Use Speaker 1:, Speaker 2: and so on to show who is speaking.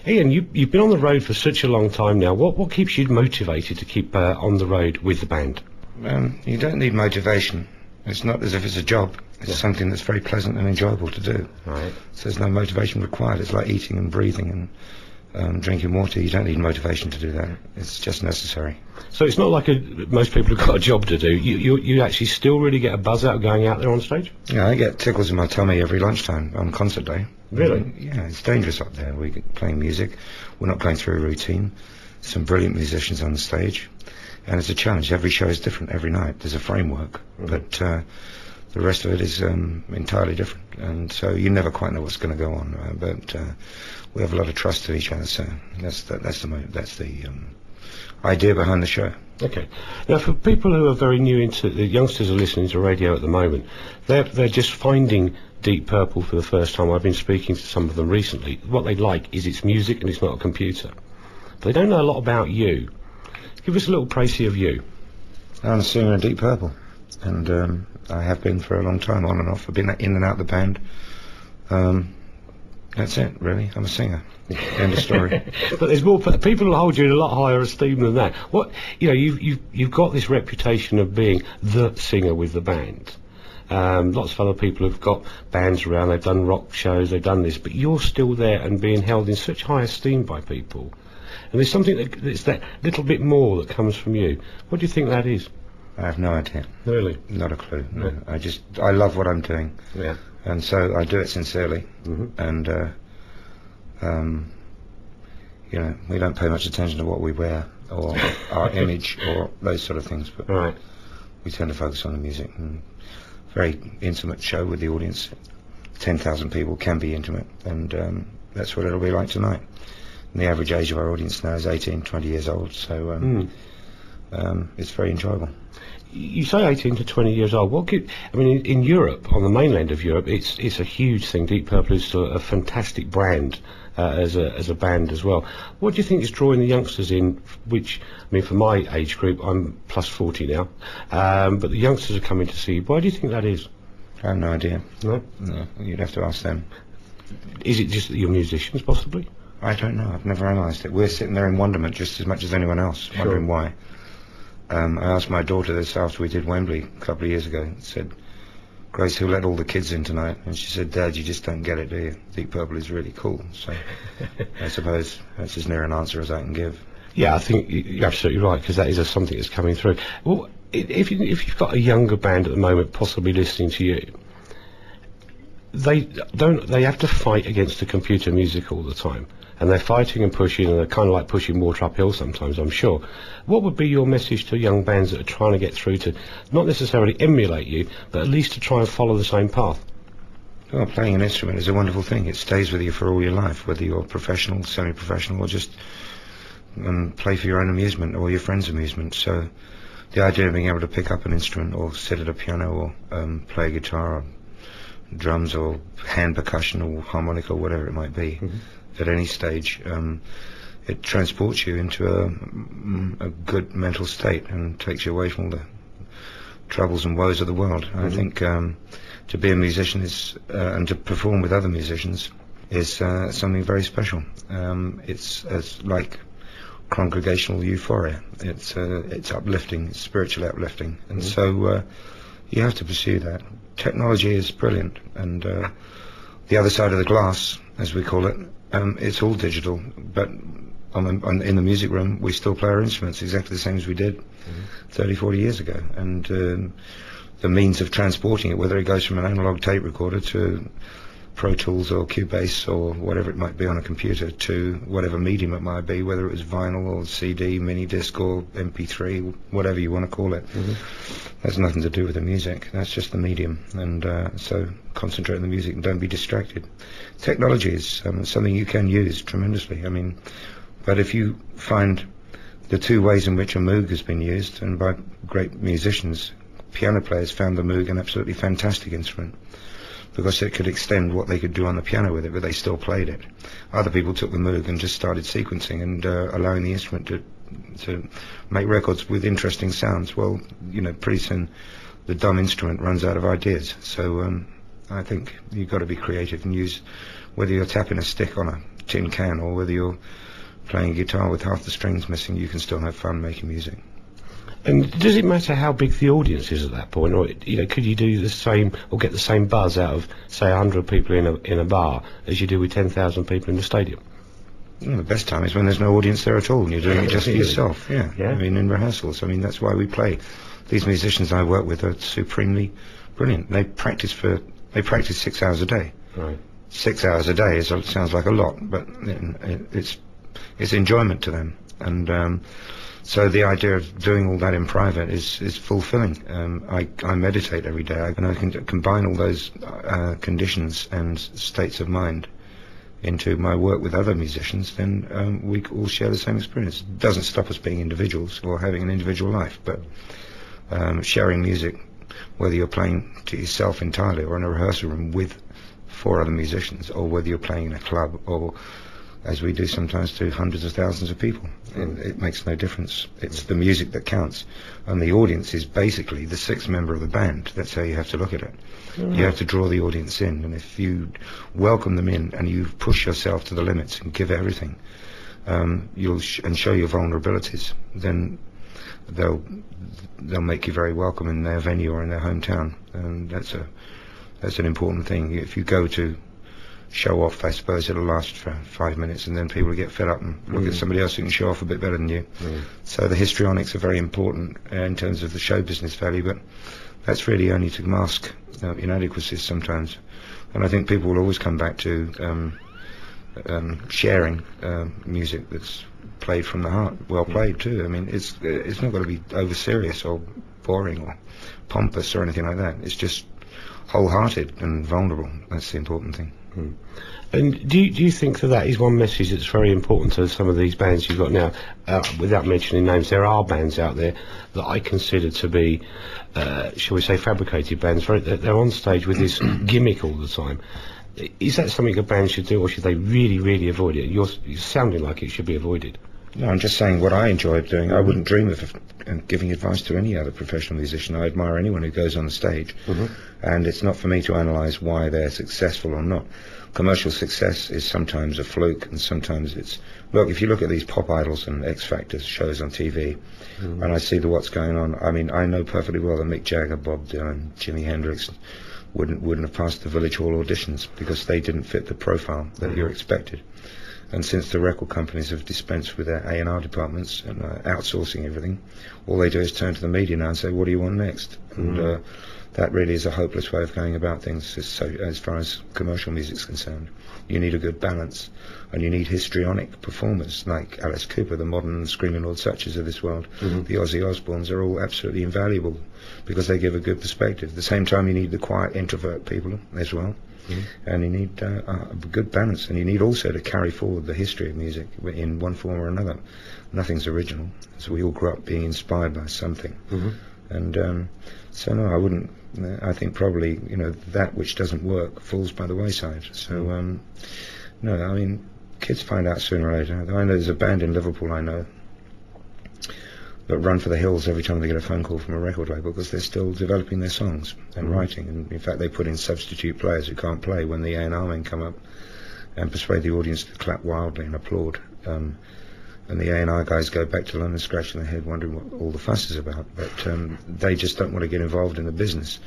Speaker 1: Ian, you've been on the road for such a long time now. What keeps you motivated to keep on the road with the band?
Speaker 2: You don't need motivation. It's not as if it's a job. It's something that's very pleasant and enjoyable to do.
Speaker 1: Right.
Speaker 2: So there's no motivation required. It's like eating and breathing and drinking water. You don't need motivation to do that. It's just necessary.
Speaker 1: So it's not like most people have got a job to do. You actually still really get a buzz out of going out there on stage?
Speaker 2: Yeah, I get tickles in my tummy every lunchtime on concert day.
Speaker 1: Really?
Speaker 2: Yeah, it's dangerous up there. We're playing music. We're not going through a routine. Some brilliant musicians on the stage. And it's a challenge. Every show is different every night. There's a framework. But the rest of it is entirely different. And so you never quite know what's going to go on. But we have a lot of trust in each other. So that's the idea behind the show.
Speaker 1: Okay. Now, for people who are very new into the youngsters who are listening to radio at the moment, they're just finding Deep Purple for the first time. I've been speaking to some of them recently. What they like is it's music and it's not a computer. But they don't know a lot about you. Give us a little précis of you.
Speaker 2: I'm a singer in Deep Purple, and I have been for a long time, on and off. I've been in and out of the band. That's it, really. I'm a singer. End of story.
Speaker 1: But there's more people who hold you in a lot higher esteem than that. You've got this reputation of being the singer with the band. Lots of other people have got bands around. They've done rock shows. They've done this, but you're still there and being held in such high esteem by people. And there's something that's that little bit more that comes from you. What do you think that is?
Speaker 2: I have no idea.
Speaker 1: Really?
Speaker 2: Not a clue. No. I love what I'm doing.
Speaker 1: Yeah.
Speaker 2: And so I do it sincerely. And we don't pay much attention to what we wear or our image or those sort of things. But
Speaker 1: right.
Speaker 2: We tend to focus on the music. And very intimate show with the audience. 10,000 people can be intimate, and that's what it'll be like tonight. And the average age of our audience now is 18, 20 years old, so it's very enjoyable.
Speaker 1: You say 18 to 20 years old. In Europe, on the mainland of Europe, it's a huge thing. Deep Purple is a fantastic brand as a band as well. What do you think is drawing the youngsters in? For my age group, I'm plus 40 now, but the youngsters are coming to see you. Why do you think that is?
Speaker 2: I have no idea.
Speaker 1: No,
Speaker 2: you'd have to ask them.
Speaker 1: Is it just that you're musicians, possibly?
Speaker 2: I don't know. I've never analysed it. We're sitting there in wonderment just as much as anyone else, wondering why. I asked my daughter this after we did Wembley a couple of years ago. I said, Grace, who let all the kids in tonight? And she said, Dad, you just don't get it, do you? Deep Purple is really cool. So I suppose that's as near an answer as I can give.
Speaker 1: Yeah, I think you're absolutely right, because that is something that's coming through. Well, if you've got a younger band at the moment possibly listening to you, they have to fight against the computer music all the time, and they're fighting and pushing, and they're kind of like pushing water uphill sometimes, I'm sure. What would be your message to young bands that are trying to get through to not necessarily emulate you, but at least to try and follow the same path?
Speaker 2: Well, playing an instrument is a wonderful thing. It stays with you for all your life, whether you're professional, semi-professional, or just play for your own amusement or your friends' amusement. So the idea of being able to pick up an instrument or sit at a piano or play a guitar or drums or hand percussion or harmonica or whatever it might be, at any stage, it transports you into a good mental state and takes you away from all the troubles and woes of the world. I think to be a musician is and to perform with other musicians is something very special. It's like congregational euphoria. It's uplifting, it's spiritually uplifting, and so you have to pursue that. Technology is brilliant, and the other side of the glass, as we call it, it's all digital, but in the music room we still play our instruments exactly the same as we did 30, 40 years ago, and the means of transporting it, whether it goes from an analog tape recorder to Pro Tools or Cubase or whatever it might be on a computer, to whatever medium it might be, whether it was vinyl or CD, mini disc or MP3, whatever you want to call it. That's nothing to do with the music. That's just the medium. And so concentrate on the music and don't be distracted. Technology is something you can use tremendously. But if you find the two ways in which a Moog has been used, and by great musicians, piano players found the Moog an absolutely fantastic instrument, because it could extend what they could do on the piano with it, but they still played it. Other people took the Moog and just started sequencing and allowing the instrument to make records with interesting sounds. Well, pretty soon the dumb instrument runs out of ideas. So I think you've got to be creative and use, whether you're tapping a stick on a tin can or whether you're playing a guitar with half the strings missing, you can still have fun making music.
Speaker 1: And does it matter how big the audience is at that point, or could you do the same or get the same buzz out of, say, 100 people in a bar as you do with 10,000 people in the stadium?
Speaker 2: The best time is when there's no audience there at all and you're doing it just for yourself. Yeah. I mean, in rehearsals. I mean, that's why we play. These musicians I work with are supremely brilliant. They practice 6 hours a day.
Speaker 1: Right.
Speaker 2: 6 hours a day sounds like a lot, but it's enjoyment to them. And so the idea of doing all that in private is fulfilling. I meditate every day, and I can combine all those conditions and states of mind into my work with other musicians. Then we all share the same experience. It doesn't stop us being individuals or having an individual life, but sharing music, whether you're playing to yourself entirely or in a rehearsal room with 4 other musicians, or whether you're playing in a club, or as we do sometimes to hundreds of thousands of people. It makes no difference. It's the music that counts, and the audience is basically the 6th member of the band. That's how you have to look at it. You have to draw the audience in, and if you welcome them in and you push yourself to the limits and give everything, and show your vulnerabilities, then they'll make you very welcome in their venue or in their hometown, and that's an important thing. If you go to show off, I suppose it'll last for 5 minutes, and then people will get fed up and look at somebody else who can show off a bit better than you. So the histrionics are very important in terms of the show business value, but that's really only to mask inadequacies sometimes. And I think people will always come back to sharing music that's played from the heart, well played too. I mean, it's not got to be over serious or boring or pompous or anything like that. It's just wholehearted and vulnerable. That's the important thing.
Speaker 1: And do you think that is one message that's very important to some of these bands you've got now? Without mentioning names, there are bands out there that I consider to be, shall we say, fabricated bands. They're on stage with this gimmick all the time. Is that something a band should do, or should they really, really avoid it? You're sounding like it should be avoided.
Speaker 2: No, I'm just saying what I enjoy doing. I wouldn't dream of giving advice to any other professional musician. I admire anyone who goes on the stage, and it's not for me to analyse why they're successful or not. Commercial success is sometimes a fluke, and sometimes it's... Look, if you look at these Pop Idols and X Factors shows on TV, and I see what's going on, I mean, I know perfectly well that Mick Jagger, Bob Dylan, Jimi Hendrix wouldn't have passed the Village Hall auditions because they didn't fit the profile that you're expected. And since the record companies have dispensed with their A&R departments and outsourcing everything, all they do is turn to the media now and say, what do you want next? And that really is a hopeless way of going about things as far as commercial music's concerned. You need a good balance, and you need histrionic performers like Alice Cooper, the modern Screaming Lord Sutchers of this world. The Ozzy Osbournes are all absolutely invaluable because they give a good perspective. At the same time, you need the quiet introvert people as well. And you need a good balance, and you need also to carry forward the history of music in one form or another. Nothing's original, so we all grew up being inspired by something. And so no, I wouldn't. I think probably that which doesn't work falls by the wayside. So no, I mean, kids find out sooner or later. I know there's a band in Liverpool I know that run for the hills every time they get a phone call from a record label because they're still developing their songs and writing, and in fact they put in substitute players who can't play when the A&R men come up and persuade the audience to clap wildly and applaud, and the A&R guys go back to London scratching their head wondering what all the fuss is about, but they just don't want to get involved in the business.